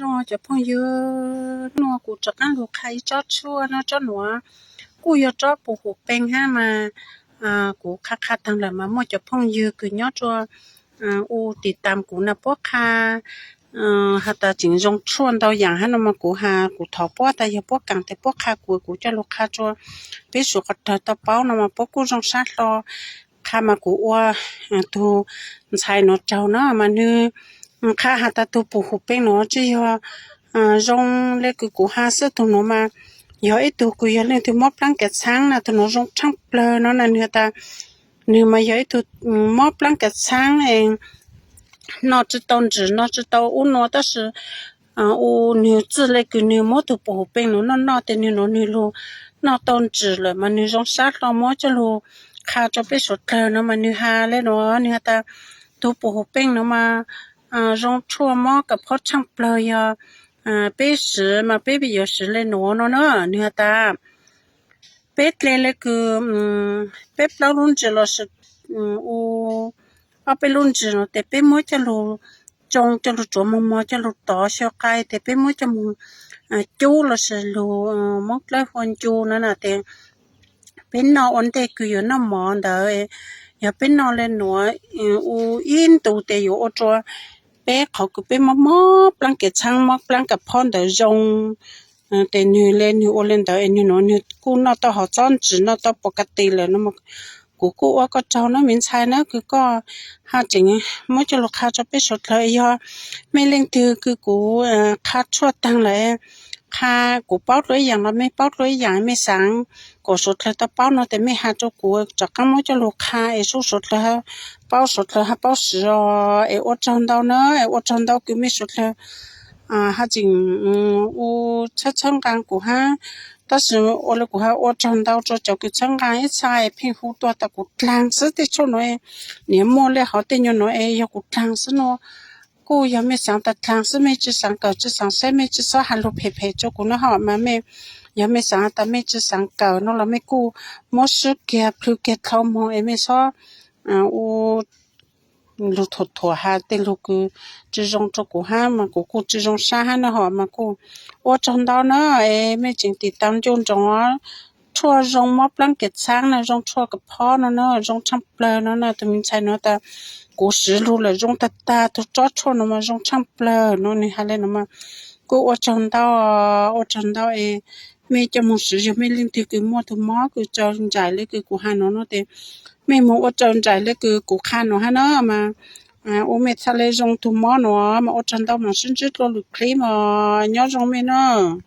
rồi cho phong dư nó cũng cho ăn lục khai cho chua nó cho nó cú yo cho bù hủ beng ha mà cũng khá khá thằng là mà mua cho phong dư cứ nhớ cho uติดตามกูนะพวกค่าหาตาจิงจงชวน到อย่างให้นมากูหากูถอป้อแต่อย่าพวกกังแต่พวกค่ากูจะลูกค้าจัวไปสู่กับเธอตะเป้านมาพวกกูจงชาติรอค่ามากูว่าตัวใช้เนาะเจ้าเนาะมันนึค่าหาตาตัวปูหูเป็นเนาะจะยจงเล็กกูหาเสื้อตัวเนาะมา有一度กูยังเล่นตัวมอบร่างแก่ช้างนะตัวน้องจงช่างเปลือยเนาะนั่นเนี่ยตาเนื้อมา有一度มอบร่างแก่ช้างเองnó只懂只nó只懂我nó但是我牛子那个牛毛都不变了那的牛路那懂只了嘛牛种杀了么就路看着被说的那么牛哈嘞喏牛的都不变了嘛种错么个破唱不了呀被时嘛被有时嘞喏牛的被嘞那个被老龙子了是我เอาไปรุ่นจีนแต่เป็นมวยจะรู้จงจะรู้จมมอจะรู้ต่อเชียวไกแต่เป็นมวยจะมูจูละสิรู้มกเลยคนจูนั่นน่ะแต่เป็นนออันเด็กคืออยู่น้ำหมอนเด้ออย่าเป็นนอเล่นหนัวอูอินตูแต่อยู่อจัวเป๊ะเขาคือเป็นมอปลังเกช่างมอปลังกับพ่อเด้อจงแต่หนูเล่นหนูเล่นเด้อหนูหนูกูน่าต้องหาจ้อนจีน่าต้องปกติเลยนะมันกูว่าก็เจ้านะมินชายนะคือก็หาจริงไม่จะลูกค้าจะไปสดเลยย่อไม่เล่นตือคือกูค่าชั่วตังเลยค่ากูเป้าเลยอย่างเราไม่เป้าเลยอย่างไม่สั่งกูสดเลยแต่เป้าเนาะแต่ไม่หาเจ้ากูจากกันไม่จะลูกค้าไอ้สู้สดเลยเป้าสดเลยฮะเป้าสือไอ้อดจังเดาเนาะไอ้อดจังเดาคือไม่สดเลยหาจริงชัดช่างกลางกูฮะ但是我那个哈，我长到这叫个长干一菜，平湖多的个粮食的出来，年末了好的牛哎，有个粮食喏，กูยังไม่สั่งแต่ทางซึ่งไม่จะสั่งเก่าจะสั่งเส้นไม่จะสั่งฮัลโหลเพเพจะกูนะฮะมาไม่ยังไม่สั่งแต่ไม่จะสั่งเก่าเนาะเราไม่กูมอสุเกียพลูเกียเขามองเอไม่ซ้อลูกถั่วฮะแต่ลูกกูจะจงจะกูฮะมากูจะจงซ่าฮะนะฮะมากูว่าจงดาวนะไม่จริงติดตามจงชั่วจงมอบร่างเกศช้างนะจงชั่วกับพ่อนะจงช่างเปลือยนะแต่มีใจนะแต่กูสิรู้เลยจงตาตัวจอดชั่วนะมาจงช่างเปลือยนี่ฮะเลยนะมากูว่าจงดาวไม่จะมุ่งสื่อจะไม่ลิ้นที่กูมัวตัวม้อกูจงใจเลยกูหานะแต่ไม่มัวจงใจเลยกูข้านะฮะนะมาโอเมทะเลจงตัวม้อนะมาจงดาวมาซึ่งจุดเราลุกครีมย้อนจงไม่นะ